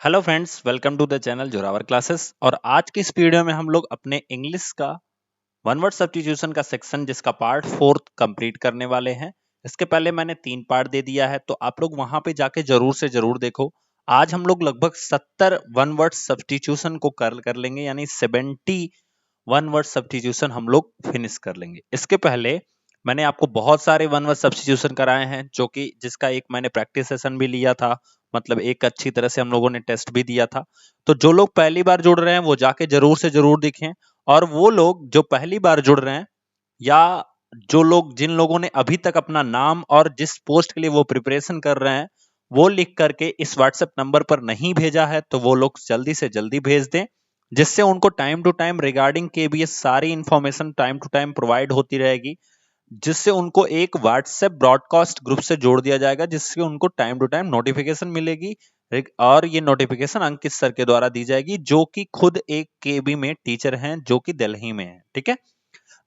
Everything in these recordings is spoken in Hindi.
Hello friends, welcome to the channel Zoravar classes. और आज की इस वीडियो में हम लोग अपने इंग्लिश का वन वर्ड सब्स्टिट्यूशन का सेक्शन जिसका पार्ट 4 कंप्लीट करने वाले हैं। इसके पहले मैंने 3 पार्ट दे दिया है, तो आप लोग वहां पे जाके जरूर से जरूर देखो। आज हम लोग लगभग 70 वन वर्ड सब्स्टिट्यूशन को कर लेंगे, यानी 70 वन वर्ड सब्स्टिट्यूशन हम लोग फिनिश कर लेंगे। इसके पहले मैंने आपको बहुत सारे वन वर्ड सब्स्टिट्यूशन कराए हैं, जो कि जिसका एक मैंने प्रैक्टिस सेशन भी लिया था, मतलब एक अच्छी तरह से हम लोगों ने टेस्ट भी दिया था। तो जो लोग पहली बार जुड़ रहे हैं वो जाके जरूर से जरूर दिखें, और वो लोग जो पहली बार जुड़ रहे हैं या जो लोग जिन लोगों ने अभी तक अपना नाम और जिस पोस्ट के लिए वो प्रिपरेशन कर रहे हैं वो लिख करके इस व्हाट्सएप नंबर पर नहीं भेजा है, तो वो लोग जल्दी से जल्दी भेज दें, जिससे उनको time to time regarding KBS सारी information time to time provide होती रहेगी, जिससे उनको एक व्हाट्सएप ब्रॉडकास्ट ग्रुप से जोड़ दिया जाएगा, जिससे उनको टाइम टू टाइम नोटिफिकेशन मिलेगी। और ये नोटिफिकेशन अंकित सर के द्वारा दी जाएगी, जो कि खुद एक केबी में टीचर हैं, जो कि दिल्ली में है। ठीक है,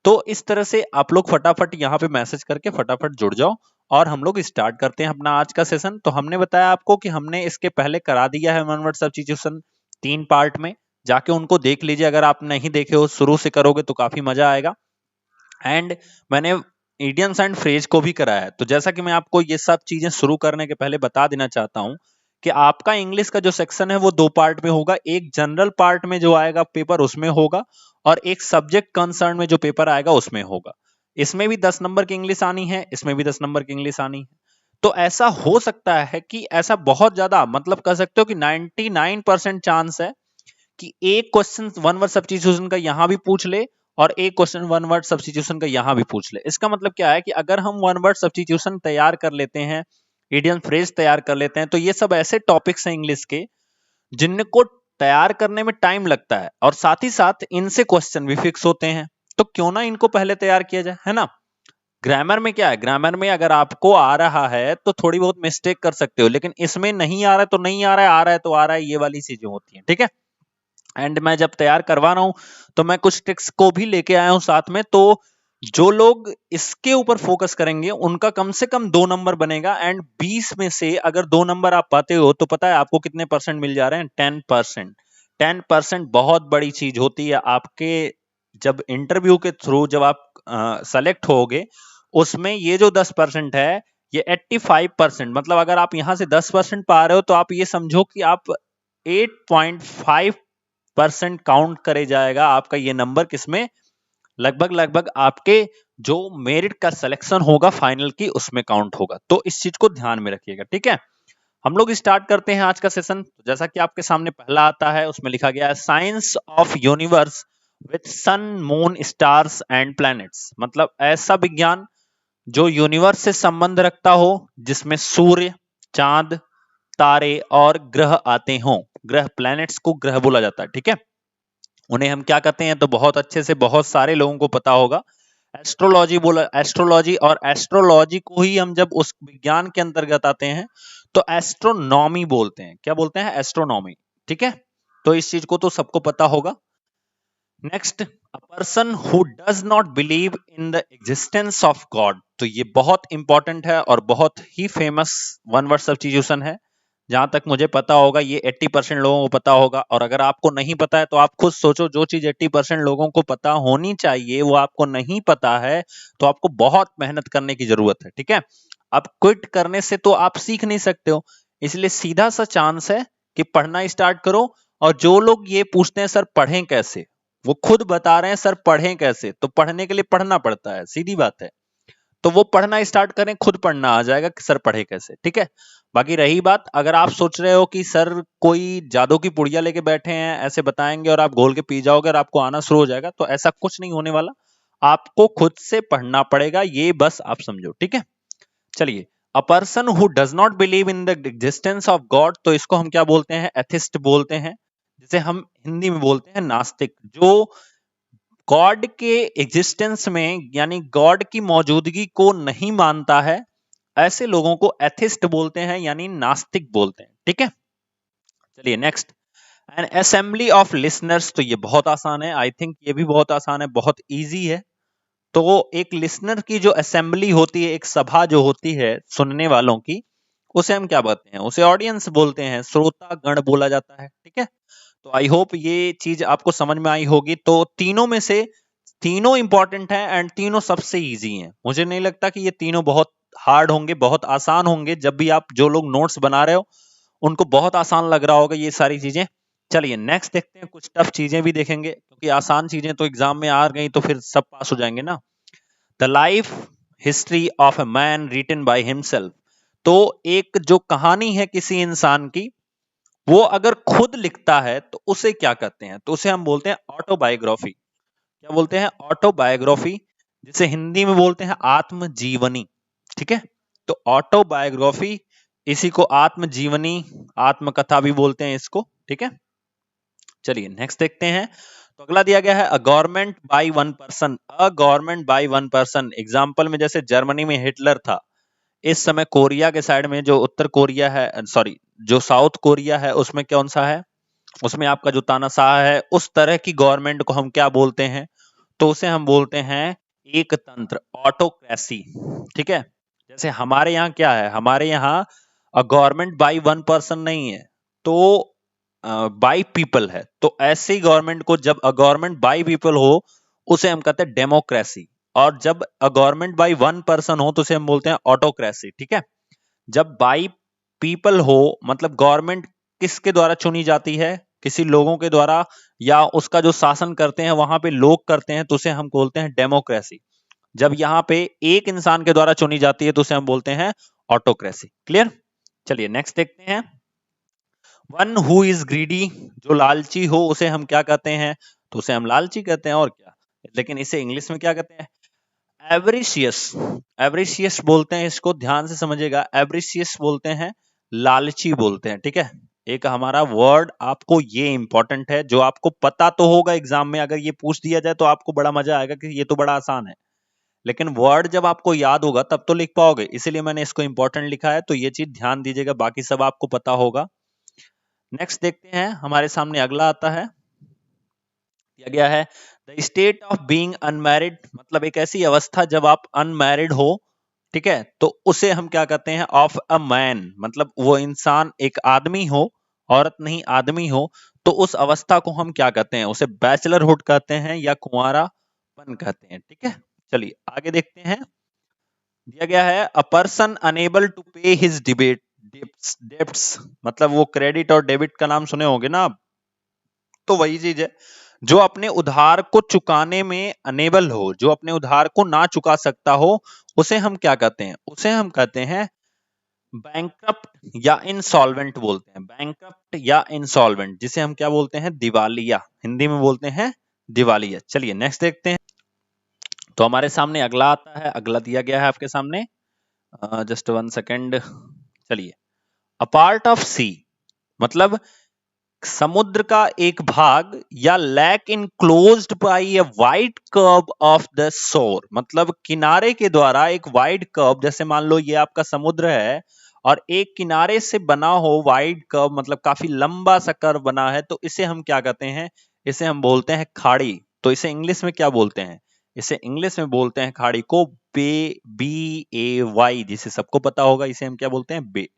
तो इस तरह से आप लोग फटाफट यहाँ पे मैसेज करके फटाफट जुड़ जाओ और हम लोग स्टार्ट करते हैं अपना आज का सेशन। तो हमने बताया आपको कि हमने इसके पहले करा दिया है वन वर्ड सब्स्टिट्यूशन 3 पार्ट में, जाके उनको देख लीजिए। अगर आप नहीं देखे हो, शुरू से करोगे तो काफी मजा आएगा। एंड मैंने इडियम्स एंड फ्रेज को भी कराया है। तो जैसा कि मैं आपको ये सब चीजें शुरू करने के पहले बता देना चाहता हूं कि आपका इंग्लिश का जो सेक्शन है वो 2 पार्ट में होगा। एक जनरल पार्ट में जो आएगा पेपर उसमें होगा, और एक सब्जेक्ट कंसर्न में जो पेपर आएगा उसमें होगा। इसमें भी 10 नंबर की इंग्लिश आनी है, इसमें भी 10 नंबर की इंग्लिश आनी है। तो ऐसा हो सकता है कि ऐसा बहुत ज्यादा, मतलब कह सकते हो कि 99% चांस है कि एक क्वेश्चन वन वर्ड सब्स्टिट्यूशन का यहां भी पूछ ले और एक क्वेश्चन वन वर्ड सब्स्टिट्यूशन का यहां भी पूछ ले। इसका मतलब क्या है कि अगर हम वन वर्ड सब्स्टिट्यूशन तैयार कर लेते हैं, इडियम फ्रेज तैयार कर लेते हैं, तो ये सब ऐसे टॉपिक्स हैं इंग्लिश के जिनको तैयार करने में टाइम लगता है, और साथ ही साथ इनसे क्वेश्चन भी फिक्स होते हैं। तो क्यों ना इनको पहले तैयार किया जाए, है ना। ग्रामर में क्या है, ग्रामर में अगर आपको आ रहा है तो थोड़ी बहुत मिस्टेक कर सकते हो, लेकिन इसमें नहीं आ रहा है तो नहीं आ रहा है, आ रहा है तो आ रहा है, ये वाली चीजें होती हैं। ठीक है, एंड मैं जब तैयार करवा रहा हूं तो मैं कुछ ट्रिक्स को भी लेके आया हूं साथ में। तो जो लोग इसके ऊपर फोकस करेंगे उनका कम से कम 2 नंबर बनेगा, एंड 20 में से अगर 2 नंबर आप पाते हो तो पता है आपको कितने परसेंट मिल जा रहे हैं? 10%। 10% बहुत बड़ी चीज होती है आपके। जब इंटरव्यू के थ्रू जब आप सेलेक्ट होगे, उसमें ये जो 10% है ये 85%, मतलब अगर आप यहां से 10% पा रहे हो तो आप ये समझो कि आप 8.5% काउंट करे जाएगा आपका ये नंबर, किसमें? लगभग लगभग आपके जो मेरिट का सिलेक्शन होगा फाइनल की, उसमें काउंट होगा। तो इस चीज को ध्यान में रखिएगा। ठीक है, हम लोग स्टार्ट करते हैं आज का सेशन। जैसा कि आपके सामने पहला आता है, उसमें लिखा गया है science of universe with sun moon stars and planets. मतलब ऐसा विज्ञान जो यूनिवर्स से संबंध रखता हो, जिसमें सूर्य, चांद, तारे और ग्रह आते हों। ग्रह, प्लैनेट्स को ग्रह बोला जाता है। ठीक है, उन्हें हम क्या कहते हैं? तो बहुत अच्छे से बहुत सारे लोगों को पता होगा, एस्ट्रोलॉजी बोला। एस्ट्रोलॉजी, और एस्ट्रोलॉजी को ही हम जब उस विज्ञान के अंतर्गत आते हैं तो एस्ट्रोनॉमी बोलते हैं। क्या बोलते हैं? एस्ट्रोनॉमी। ठीक है, तो इस चीज को तो सबको पता होगा। Next, a person who does not believe in the existence of God. तो ये बहुत इंपॉर्टेंट है और बहुत ही फेमस वन वर्ड सब्स्टिट्यूशन है। जहां तक मुझे पता होगा ये 80% लोगों को पता होगा, और अगर आपको नहीं पता है तो आप खुद सोचो, जो चीज 80% लोगों को पता होनी चाहिए वो आपको नहीं पता है, तो आपको बहुत मेहनत करने की जरूरत है। ठीक है, अब क्विट करने से तो आप सीख नहीं सकते हो, इसलिए सीधा सा चांस है कि पढ़ना स्टार्ट करो। और जो लोग ये पूछते हैं सर पढ़ें कैसे, वो खुद बता रहे हैं सर पढ़ें कैसे, तो पढ़ने के लिए पढ़ना पड़ता है, सीधी बात है। तो वो पढ़ना स्टार्ट करें, खुद पढ़ना आ जाएगा कि सर पढ़े कैसे। ठीक है, बाकी रही बात, अगर आप सोच रहे हो कि सर कोई जादू की पुड़िया लेके बैठे हैं, ऐसे बताएंगे और आप घोल के पी जाओगे और आपको आना शुरू हो जाएगा, तो ऐसा कुछ नहीं होने वाला। आपको खुद से पढ़ना पड़ेगा, ये बस आप समझो। ठीक है, चलिए, a person who does not believe in the existence of God, तो इसको हम क्या बोलते हैं? एथिस्ट बोलते हैं, जिसे हम हिंदी में बोलते हैं नास्तिक। जो गॉड के एग्जिस्टेंस में, यानी गॉड की मौजूदगी को नहीं मानता है, ऐसे लोगों को एथिस्ट बोलते हैं, यानी नास्तिक बोलते हैं। ठीक है, चलिए next, N assembly of listeners. तो ये बहुत आसान है, आई थिंक ये भी बहुत आसान है, बहुत इजी है। तो एक लिसनर की जो असेंबली होती है, एक सभा जो होती है सुनने वालों की, उसे हम क्या बोलते हैं, उसे ऑडियंस बोलते हैं, श्रोता गण बोला जाता है। ठीक है, तो आई होप ये चीज आपको समझ में आई होगी। तो तीनों में से तीनों इंपॉर्टेंट हैं एंड तीनों सबसे इजी हैं। मुझे नहीं लगता कि ये तीनों बहुत हार्ड होंगे, बहुत आसान होंगे। जब भी आप जो लोग नोट्स बना रहे हो उनको बहुत आसान लग रहा होगा ये सारी चीजें। चलिए नेक्स्ट देखते हैं, कुछ टफ चीजें भी देखेंगे, क्योंकि आसान चीजें तो एग्जाम में आ गई तो फिर सब पास हो जाएंगे ना। The life history of a man written by himself. तो एक जो कहानी है किसी इंसान की, वो अगर खुद लिखता है तो उसे क्या कहते हैं, तो उसे हम बोलते हैं ऑटोबायोग्राफी। क्या बोलते हैं, ऑटोबायोग्राफी, जिसे हिंदी में बोलते हैं आत्मजीवनी। ठीक है, तो ऑटोबायोग्राफी, इसी को आत्मजीवनी, आत्मकथा भी बोलते हैं इसको। ठीक है, चलिए नेक्स्ट देखते हैं। तो अगला दिया गया है a government by one person. A government by one person, example में जैसे जर्मनी में हिटलर था, इस समय कोरिया के साइड में जो उत्तर कोरिया है, सॉरी जो साउथ कोरिया है, उसमें कौन सा है, उसमें आपका जो तानाशाह है, उस तरह की गवर्नमेंट को हम क्या बोलते हैं, तो उसे हम बोलते हैं एक तंत्र, ऑटोक्रेसी। ठीक है, जैसे हमारे यहाँ क्या है, हमारे यहाँ a government by one person नहीं है, तो बाय पीपल है। तो ऐसे ही गवर्नमेंट को, जब अ गवर्नमेंट बाय पीपल हो उसे हम कहते हैं डेमोक्रेसी, और जब a government by one person हो तो उसे हम बोलते हैं ऑटोक्रेसी। ठीक है, जब बाई पीपल हो मतलब गवर्नमेंट किसके द्वारा चुनी जाती है, किसी लोगों के द्वारा, या उसका जो शासन करते हैं वहां पे लोग करते हैं, तो उसे हम बोलते हैं डेमोक्रेसी। जब यहाँ पे एक इंसान के द्वारा चुनी जाती है तो उसे हम बोलते हैं ऑटोक्रेसी। क्लियर, चलिए नेक्स्ट देखते हैं। वन हु इज ग्रीडी, जो लालची हो उसे हम क्या कहते हैं, तो उसे हम लालची कहते हैं, और क्या। लेकिन इसे इंग्लिश में क्या कहते हैं, एवरिशियस। एवरिशियस बोलते हैं इसको, ध्यान से समझिएगा, एवरिशियस बोलते हैं, लालची बोलते हैं। ठीक है, एक हमारा वर्ड आपको ये इंपॉर्टेंट है, जो आपको पता तो होगा एग्जाम में, अगर ये पूछ दिया जाए तो आपको बड़ा मजा आएगा कि ये तो बड़ा आसान है, लेकिन वर्ड जब आपको याद होगा तब तो लिख पाओगे, इसीलिए मैंने इसको इंपॉर्टेंट लिखा है, तो ये चीज ध्यान दीजिएगा, बाकी सब आपको पता होगा। नेक्स्ट देखते हैं, हमारे सामने अगला आता है, दिया गया है the state of being unmarried, मतलब एक ऐसी अवस्था जब आप अनमैरिड हो। ठीक है, तो उसे हम क्या कहते हैं, ऑफ अ मैन, मतलब वो इंसान एक आदमी हो, औरत नहीं आदमी हो, तो उस अवस्था को हम क्या कहते हैं, उसे बैचलरहुड कहते हैं या कुंवारापन कहते हैं। ठीक है, चलिए आगे देखते हैं। दिया गया है अ पर्सन अनेबल टू पे हिज डिबेट डेब्ट्स, मतलब वो क्रेडिट और डेबिट का नाम सुने होंगे ना आप, तो वही चीज है, जो अपने उधार को चुकाने में अनेबल हो, जो अपने उधार को ना चुका सकता हो, उसे हम क्या कहते हैं, उसे हम कहते हैं बैंकरप्ट या इंसॉल्वेंट बोलते हैं, बैंकरप्ट या इंसॉल्वेंट, जिसे हम क्या बोलते हैं, दिवालिया, हिंदी में बोलते हैं दिवालिया। चलिए नेक्स्ट देखते हैं। तो हमारे सामने अगला आता है, अगला दिया गया है आपके सामने, जस्ट वन सेकेंड। चलिए, अ पार्ट ऑफ सी, मतलब समुद्र का एक भाग, या lake enclosed by a wide curve of the shore, मतलब किनारे के द्वारा एक वाइड कर्व, जैसे मान लो ये आपका समुद्र है और एक किनारे से बना हो वाइड कर्व, मतलब काफी लंबा सा कर्व बना है, तो इसे हम क्या कहते हैं, इसे हम बोलते हैं खाड़ी। तो इसे इंग्लिश में क्या बोलते हैं, इसे इंग्लिश में बोलते हैं खाड़ी को बे, बी ए वाई, जिसे सबको पता होगा, इसे हम क्या बोलते हैं, बे।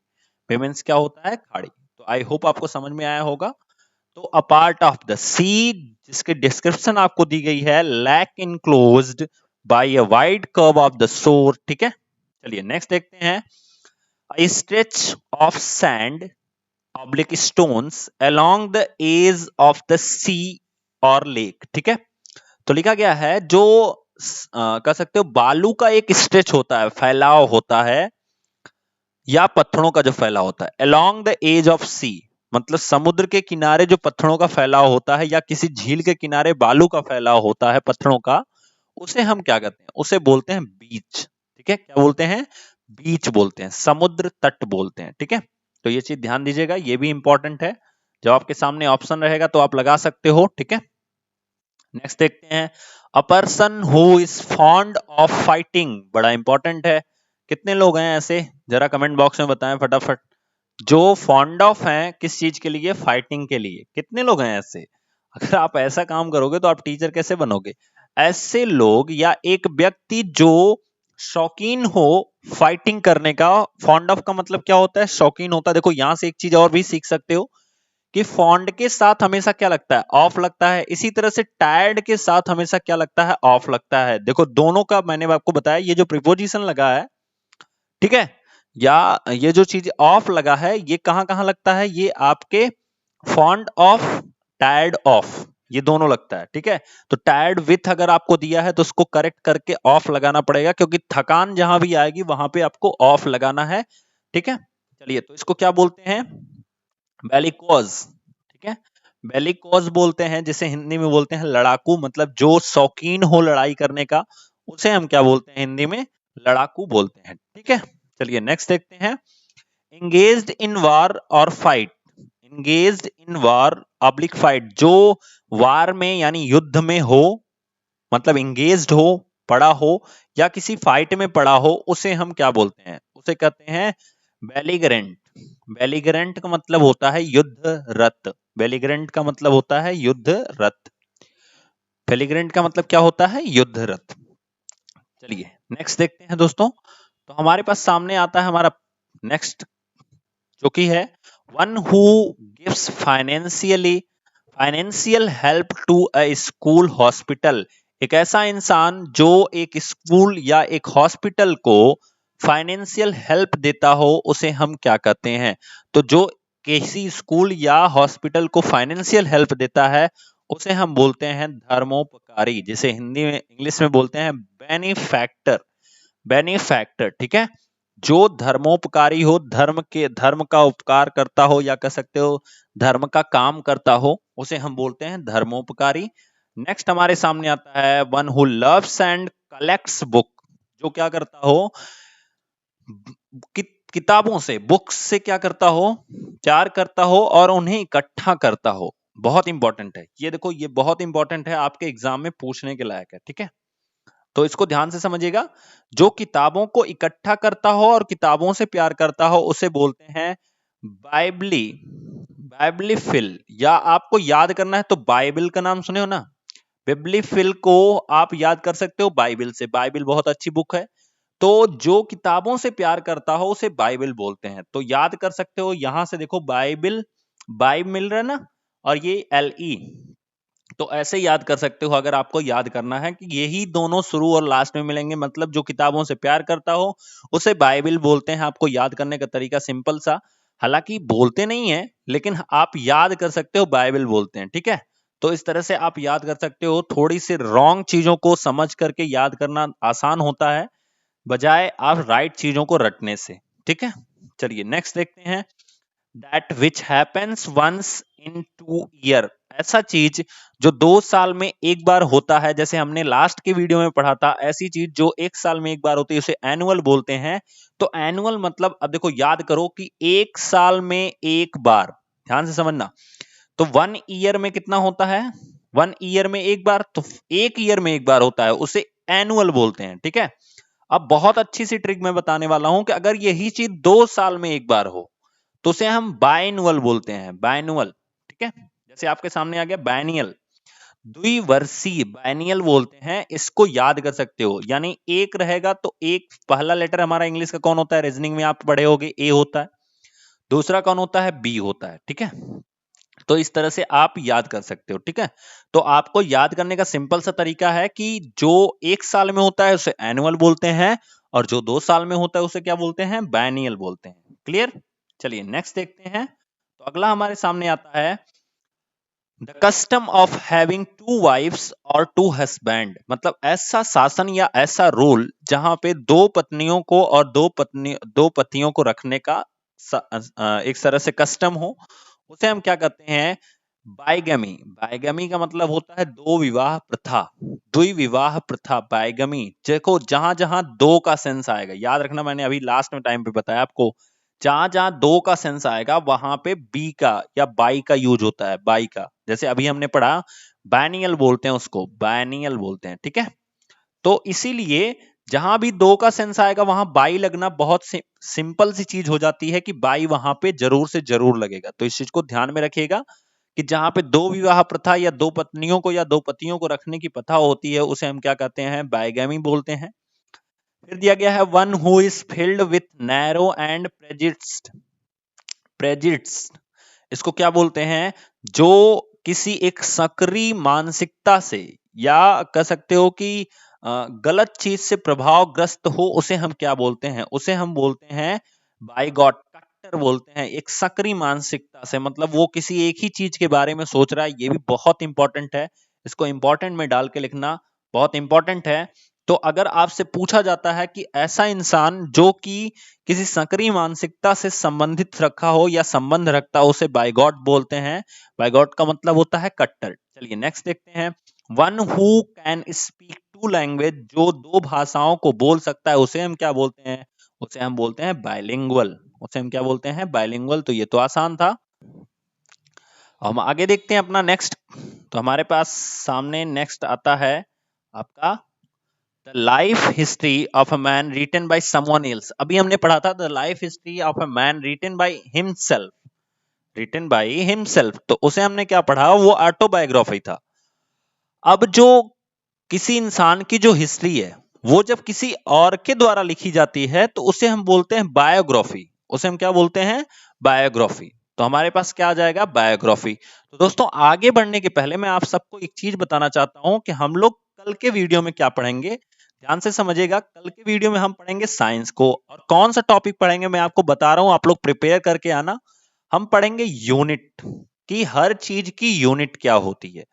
बे मीन्स क्या होता है, खाड़ी। तो आई होप आपको समझ में आया होगा। तो a part of the sea, जिसकी डिस्क्रिप्शन आपको दी गई है, lake enclosed by a wide curve of the shore. ठीक है, चलिए नेक्स्ट देखते हैं। A stretch of sand oblique stones along the edge of the sea or lake। ठीक है, तो लिखा गया है जो कह सकते हो बालू का एक स्ट्रेच होता है, फैलाव होता है, या पत्थरों का जो फैलाव होता है, along the edge of sea, मतलब समुद्र के किनारे जो पत्थरों का फैलाव होता है, या किसी झील के किनारे बालू का फैलाव होता है पत्थरों का, उसे हम क्या कहते हैं, उसे बोलते हैं बीच। ठीक है, क्या बोलते हैं, बीच बोलते हैं, समुद्र तट बोलते हैं। ठीक है, तो ये चीज ध्यान दीजिएगा, ये भी इंपॉर्टेंट है, जब आपके सामने ऑप्शन रहेगा तो आप लगा सकते हो। ठीक है, नेक्स्ट देखते हैं। A person who is fond of fighting, बड़ा इंपॉर्टेंट है, कितने लोग हैं ऐसे, जरा कमेंट बॉक्स में बताएं फटाफट, जो फॉन्ड ऑफ हैं किस चीज के लिए, फाइटिंग के लिए, कितने लोग हैं ऐसे। अगर आप ऐसा काम करोगे तो आप टीचर कैसे बनोगे। ऐसे लोग या एक व्यक्ति जो शौकीन हो फाइटिंग करने का। फॉन्ड ऑफ का मतलब क्या होता है? शौकीन होता है। देखो यहां से एक चीज और भी सीख सकते हो कि फॉन्ड के साथ हमेशा क्या लगता है? ऑफ लगता है। इसी तरह से टायर्ड के साथ हमेशा क्या लगता है? ऑफ लगता है। देखो दोनों का मैंने आपको बताया, ये जो प्रीपोजिशन लगा है, ठीक है, या ये जो चीज ऑफ लगा है, ये कहां कहां लगता है? ये आपके फॉन्ड ऑफ, टायर्ड ऑफ, ये दोनों लगता है। ठीक है, तो टायर्ड विथ अगर आपको दिया है तो उसको करेक्ट करके ऑफ लगाना पड़ेगा, क्योंकि थकान जहां भी आएगी वहां पे आपको ऑफ लगाना है। ठीक है, चलिए, तो इसको क्या बोलते हैं? बेलिकोज। ठीक है, बेलिकोज बोलते हैं, जिसे हिंदी में बोलते हैं लड़ाकू। मतलब जो शौकीन हो लड़ाई करने का, उसे हम क्या बोलते हैं हिंदी में? लड़ाकू बोलते हैं। ठीक है, चलिए नेक्स्ट देखते हैं। engaged इन वार और फाइट। engaged इन वार ऑब्लिक फाइट, जो वार में यानी युद्ध में हो, मतलब engaged हो, पड़ा हो, या किसी फाइट में पड़ा हो, उसे हम क्या बोलते हैं? उसे कहते हैं बेलिगरेंट। बेलिगरेंट का मतलब होता है युद्ध रत। बेलिगरेंट का मतलब होता है युद्ध रत। बेलिगरेंट का मतलब क्या होता है? युद्ध रत। चलिए नेक्स्ट देखते हैं दोस्तों। तो हमारे पास सामने आता है हमारा नेक्स्ट, जो कि है one who gives financial help to a school hospital. एक ऐसा इंसान जो एक स्कूल या एक हॉस्पिटल को फाइनेंशियल हेल्प देता हो, उसे हम क्या कहते हैं? तो जो किसी स्कूल या हॉस्पिटल को फाइनेंशियल हेल्प देता है, उसे हम बोलते हैं धर्मोपकारी, जिसे हिंदी में, इंग्लिश में बोलते हैं बेनिफैक्टर। बेनिफैक्टर, ठीक है, जो धर्मोपकारी हो, धर्म का उपकार करता हो, या कह सकते हो धर्म का काम करता हो, उसे हम बोलते हैं धर्मोपकारी। नेक्स्ट हमारे सामने आता है one who loves and collects book. जो क्या करता हो? किताबों से, बुक्स से क्या करता हो? प्यार करता हो और उन्हें इकट्ठा करता हो। बहुत इंपॉर्टेंट है ये, देखो ये बहुत इंपॉर्टेंट है, आपके एग्जाम में पूछने के लायक है। ठीक है, तो इसको ध्यान से समझिएगा। जो किताबों को इकट्ठा करता हो और किताबों से प्यार करता हो, उसे बोलते हैं बाइबली, बाइबलीफिल। या आपको याद करना है तो बाइबल का नाम सुने हो ना, बिब्लीफिल को आप याद कर सकते हो बाइबल से। बाइबल बहुत अच्छी बुक है। तो जो किताबों से प्यार करता हो उसे बाइबल बोलते हैं। तो याद कर सकते हो, यहां से देखो बाइबल, बाइब मिल रहा है ना, और ये एल ई, तो ऐसे याद कर सकते हो। अगर आपको याद करना है कि यही दोनों शुरू और लास्ट में मिलेंगे, मतलब जो किताबों से प्यार करता हो उसे बाइबल बोलते हैं। आपको याद करने का तरीका सिंपल सा, हालांकि बोलते नहीं है, लेकिन आप याद कर सकते हो बाइबल बोलते हैं। ठीक है, तो इस तरह से आप याद कर सकते हो। थोड़ी सी रॉन्ग चीजों को समझ करके याद करना आसान होता है, बजाय आप राइट चीजों को रटने से। ठीक है, चलिए नेक्स्ट देखते हैं। That which happens once in 2 year. ऐसा चीज जो 2 साल में एक बार होता है, जैसे हमने लास्ट के वीडियो में पढ़ा था, ऐसी चीज जो 1 साल में एक बार होती है उसे एनुअल बोलते हैं। तो एनुअल मतलब, अब देखो याद करो कि 1 साल में एक बार, ध्यान से समझना। तो 1 ईयर में कितना होता है? 1 ईयर में एक बार, तो 1 ईयर में एक बार होता है, उसे एनुअल बोलते हैं। ठीक है, अब बहुत अच्छी सी ट्रिक मैं बताने वाला हूं कि अगर यही चीज 2 साल में एक बार हो, तो उसे हम बायनुअल बोलते हैं। बायनुअल, ठीक है, जैसे आपके सामने आ गया बायनियल, द्विवर्षीय, बायनियल बोलते हैं। इसको याद कर सकते हो, यानी एक रहेगा तो एक, पहला लेटर हमारा इंग्लिश का कौन होता है? रीजनिंग में आप पढ़े होगे, ए होता है। दूसरा कौन होता है? बी होता है। ठीक है, तो इस तरह से आप याद कर सकते हो। ठीक है, तो आपको याद करने का सिंपल सा तरीका है कि जो 1 साल में होता है उसे एनुअल बोलते हैं, और जो 2 साल में होता है उसे क्या बोलते हैं? बायनियल बोलते हैं। क्लियर? चलिए नेक्स्ट देखते हैं। तो अगला हमारे सामने आता है the custom of having 2 wifes और 2 हस्बैंड। मतलब ऐसा शासन या ऐसा रूल जहां पे 2 पत्नियों को और 2 पतियों को रखने का एक तरह से कस्टम हो, उसे हम क्या कहते हैं? बाइगमी। बाइगमी का मतलब होता है 2 विवाह प्रथा, द्विविवाह प्रथा, बाइगमी। देखो जहां जहां 2 का सेंस आएगा, याद रखना, मैंने अभी लास्ट में टाइम पे बताया आपको, जहां जहां 2 का सेंस आएगा वहां पे बी का या बाई का यूज होता है। बाई का, जैसे अभी हमने पढ़ा, बायनियल बोलते हैं उसको, बायनियल बोलते हैं। ठीक है, तो इसीलिए जहां भी 2 का सेंस आएगा वहां बाई लगना बहुत सिंपल सी चीज हो जाती है कि बाई वहां पे जरूर से जरूर लगेगा। तो इस चीज को ध्यान में रखिएगा कि जहां पे 2 विवाह प्रथा या 2 पत्नियों को या 2 पतियों को रखने की प्रथा होती है, उसे हम क्या कहते हैं? बाइगैमी बोलते हैं। फिर दिया गया है one who is filled with narrow and प्रेजिट्स। इसको क्या बोलते हैं? जो किसी एक सक्रिय मानसिकता से या कह सकते हो कि गलत चीज से प्रभावग्रस्त हो, उसे हम क्या बोलते हैं? उसे हम बोलते हैं बाइगॉट, कट्टर बोलते हैं। एक सक्रिय मानसिकता से मतलब वो किसी एक ही चीज के बारे में सोच रहा है। ये भी बहुत इंपॉर्टेंट है, इसको इंपॉर्टेंट में डाल के लिखना बहुत इंपॉर्टेंट है। तो अगर आपसे पूछा जाता है कि ऐसा इंसान जो कि किसी सक्रिय मानसिकता से संबंधित रखा हो या संबंध रखता हो, उसे बाइगॉट बोलते हैं। बाइगॉट का मतलब होता है कट्टर। चलिए नेक्स्ट देखते हैं। One who can speak two language, जो दो भाषाओं को बोल सकता है, उसे हम क्या बोलते हैं? उसे हम बोलते हैं बाइलिंगुअल। उसे हम क्या बोलते हैं? बाइलिंगुअल। तो ये तो आसान था। हम आगे देखते हैं अपना नेक्स्ट। तो हमारे पास सामने नेक्स्ट आता है आपका the life history of a man written by someone else. अभी हमने पढ़ा था the life history of a man written by himself, written by himself. तो उसे हमने क्या पढ़ा? वो ऑटोबायोग्राफी था। अब जो किसी इंसान की जो हिस्ट्री है, वो जब किसी और के द्वारा लिखी जाती है तो उसे हम बोलते हैं बायोग्राफी। उसे हम क्या बोलते हैं? बायोग्राफी। तो हमारे पास क्या आ जाएगा? बायोग्राफी। तो दोस्तों आगे बढ़ने के पहले मैं आप सबको एक चीज बताना चाहता हूं कि हम लोग कल के वीडियो में क्या पढ़ेंगे। ध्यान से समझिएगा। कल के वीडियो में हम पढ़ेंगे साइंस को, और कौन सा टॉपिक पढ़ेंगे मैं आपको बता रहा हूं, आप लोग प्रिपेयर करके आना। हम पढ़ेंगे यूनिट की, हर चीज की यूनिट क्या होती है,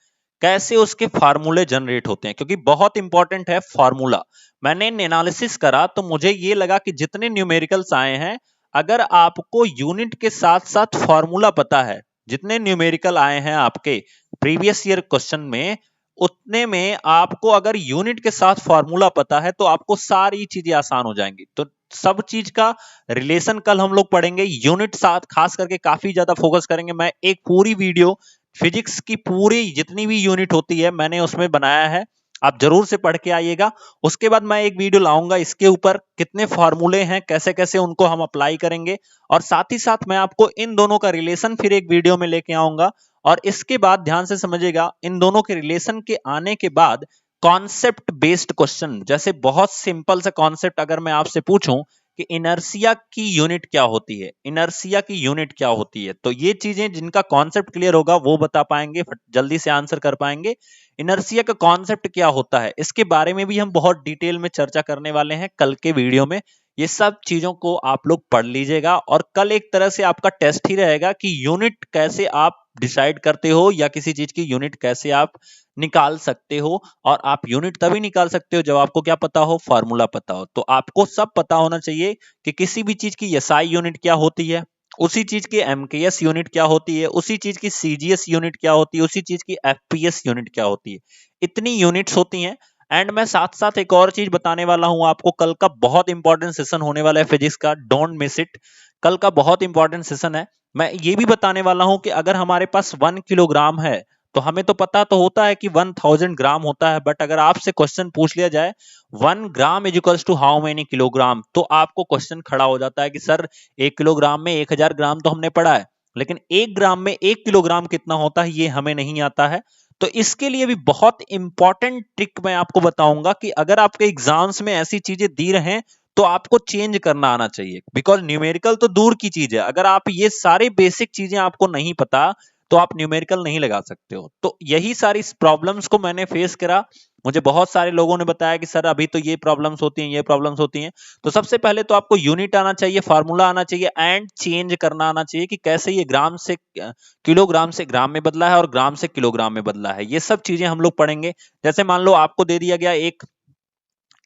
कैसे उसके फार्मूले जनरेट होते हैं, क्योंकि बहुत इंपॉर्टेंट है फार्मूला। मैंने एनालिसिस करा तो मुझे ये लगा कि जितने न्यूमेरिकल्स आए हैं, अगर आपको यूनिट के साथ साथ फार्मूला पता है, जितने न्यूमेरिकल आए हैं आपके प्रीवियस ईयर क्वेश्चन में, उतने में आपको अगर यूनिट के साथ फार्मूला पता है तो आपको सारी चीजें आसान हो जाएंगी। तो सब चीज का रिलेशन कल हम लोग पढ़ेंगे। यूनिट साथ खास करके काफी ज्यादा फोकस करेंगे। मैं एक पूरी वीडियो फिजिक्स की पूरी जितनी भी यूनिट होती है मैंने उसमें बनाया है, आप जरूर से पढ़ के आइएगा। उसके बाद मैं एक वीडियो लाऊंगा इसके ऊपर, कितने फॉर्मूले हैं, कैसे कैसे उनको हम अप्लाई करेंगे, और साथ ही साथ मैं आपको इन दोनों का रिलेशन फिर एक वीडियो में लेके आऊंगा। और इसके बाद ध्यान से समझिएगा, इन दोनों के रिलेशन के आने के बाद कॉन्सेप्ट बेस्ड क्वेश्चन, जैसे बहुत सिंपल सा कॉन्सेप्ट अगर मैं आपसे पूछूं कि इनर्सिया की यूनिट क्या होती है, इनर्सिया की यूनिट क्या होती है, तो ये चीजें जिनका कॉन्सेप्ट क्लियर होगा वो बता पाएंगे, जल्दी से आंसर कर पाएंगे। इनर्सिया का कॉन्सेप्ट क्या होता है, इसके बारे में भी हम बहुत डिटेल में चर्चा करने वाले हैं कल के वीडियो में। ये सब चीजों को आप लोग पढ़ लीजिएगा, और कल एक तरह से आपका टेस्ट ही रहेगा कि यूनिट कैसे आप डिसाइड करते हो, या किसी चीज की यूनिट कैसे आप निकाल सकते हो। और आप यूनिट तभी निकाल सकते हो जब आपको क्या पता हो? फार्मूला पता हो। तो आपको सब पता होना चाहिए कि किसी भी चीज की एसआई यूनिट क्या होती है, उसी चीज की एमकेएस यूनिट क्या होती है, उसी चीज की सीजीएस यूनिट क्या होती है, उसी चीज की एफपीएस यूनिट क्या होती है। इतनी यूनिट्स होती हैं। एंड मैं साथ साथ एक और चीज बताने वाला हूं आपको। कल का बहुत इंपॉर्टेंट सेशन होने वाला है फिजिक्स का, डोंट मिस इट। कल का बहुत इंपॉर्टेंट सेशन है। मैं ये भी बताने वाला हूं कि अगर हमारे पास 1 किलोग्राम है, तो हमें तो पता तो होता है कि 1000 ग्राम होता है, बट अगर आपसे क्वेश्चन पूछ लिया जाए 1 gram is equals to how many kilogram, तो आपको क्वेश्चन खड़ा हो जाता है कि सर 1 किलोग्राम में 1000 ग्राम तो हमने पढ़ा है, लेकिन 1 ग्राम में 1 किलोग्राम कितना होता है ये हमें नहीं आता है। तो इसके लिए भी बहुत इंपॉर्टेंट ट्रिक मैं आपको बताऊंगा कि अगर आपके एग्जाम्स में ऐसी चीजें दी रहे तो आपको चेंज करना आना चाहिए। बिकॉज न्यूमेरिकल तो दूर की चीज है, अगर आप ये सारे बेसिक चीजें आपको नहीं पता तो आप न्यूमेरिकल नहीं लगा सकते हो। तो यही सारी प्रॉब्लम्स को मैंने फेस करा। मुझे बहुत सारे लोगों ने बताया कि सर अभी तो ये प्रॉब्लम्स होती हैं, ये प्रॉब्लम्स होती हैं। तो सबसे पहले तो आपको यूनिट आना चाहिए, फार्मूला आना चाहिए, एंड चेंज करना आना चाहिए कि कैसे ये ग्राम से किलोग्राम से ग्राम में बदला है और ग्राम से किलोग्राम में बदला है। ये सब चीजें हम लोग पढ़ेंगे। जैसे मान लो आपको दे दिया गया एक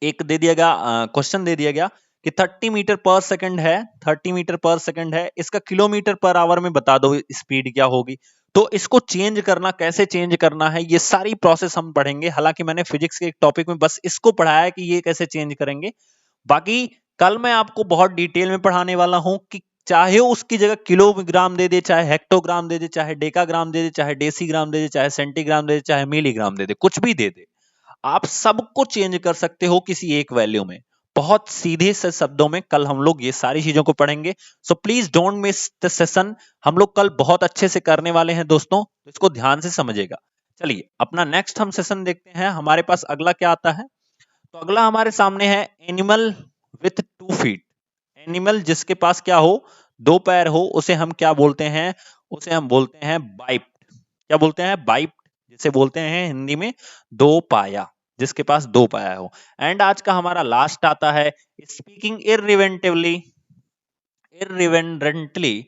एक दे दिया गया क्वेश्चन दे दिया गया कि 30 मीटर पर सेकंड है, 30 मीटर पर सेकंड है, इसका किलोमीटर पर आवर में बता दो स्पीड क्या होगी। तो इसको चेंज करना, कैसे चेंज करना है, ये सारी प्रोसेस हम पढ़ेंगे। हालांकि मैंने फिजिक्स के एक टॉपिक में बस इसको पढ़ाया है कि ये कैसे चेंज करेंगे। बाकी कल मैं आपको बहुत डिटेल में पढ़ाने वाला हूं कि चाहे उसकी जगह किलोग्राम दे दे, चाहे हेक्टोग्राम दे दे, चाहे डेकाग्राम दे दे, चाहे डेसीग्राम दे दे, चाहे सेंटीग्राम दे दे, चाहे मिलीग्राम दे दे, कुछ भी दे दे, आप सबको चेंज कर सकते हो किसी एक वैल्यू में। बहुत सीधे से शब्दों में कल हम लोग ये सारी चीजों को पढ़ेंगे। So please don't miss the session. हम लोग कल बहुत अच्छे से करने वाले हैं दोस्तों, तो इसको ध्यान से समझिएगा। चलिए अपना नेक्स्ट हम सेशन देखते हैं। हमारे पास अगला क्या आता है? तो अगला हमारे सामने है एनिमल विथ 2 फीट। एनिमल जिसके पास क्या हो, 2 पैर हो, उसे हम क्या बोलते हैं? उसे हम बोलते हैं बाइप्ड। क्या बोलते हैं? बाइप्ड, जिसे बोलते हैं हिंदी में दो पाया, जिसके पास 2 पाया हो। एंड आज का हमारा लास्ट आता है स्पीकिंग इररिवेरेंटली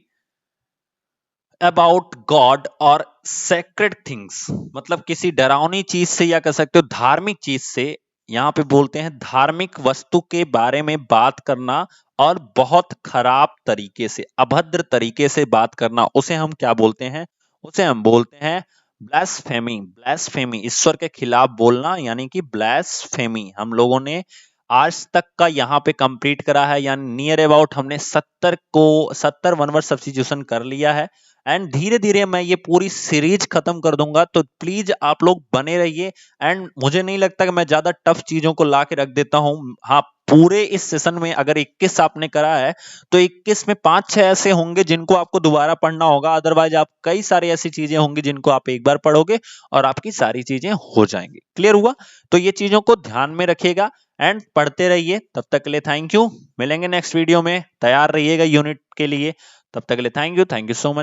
अबाउट गॉड और सेक्रेड थिंग्स। मतलब किसी डरावनी चीज से, या कह सकते हो धार्मिक चीज से, यहाँ पे बोलते हैं धार्मिक वस्तु के बारे में बात करना और बहुत खराब तरीके से, अभद्र तरीके से बात करना, उसे हम क्या बोलते हैं? उसे हम बोलते हैं ब्लास्फेमी। ब्लास्फेमी, ईश्वर के खिलाफ बोलना, यानी कि ब्लास्फेमी। हम लोगों ने आज तक का यहाँ पे कंप्लीट करा है, यानी नियर अबाउट हमने 70 वन वर्ड सब्स्टिट्यूशन कर लिया है। एंड धीरे धीरे मैं ये पूरी सीरीज खत्म कर दूंगा, तो प्लीज आप लोग बने रहिए। एंड मुझे नहीं लगता कि मैं ज्यादा टफ चीजों को ला के रख देता हूं। हाँ, पूरे इस सेशन में अगर 21 आपने करा है, तो 21 में 5-6 ऐसे होंगे जिनको आपको दोबारा पढ़ना होगा। अदरवाइज आप कई सारी ऐसी चीजें होंगी जिनको आप एक बार पढ़ोगे और आपकी सारी चीजें हो जाएंगी। क्लियर हुआ? तो ये चीजों को ध्यान में रखिएगा एंड पढ़ते रहिए। तब तक के लिए थैंक यू। मिलेंगे नेक्स्ट वीडियो में, तैयार रहिएगा यूनिट के लिए। तब तक के लिए थैंक यू सो मच।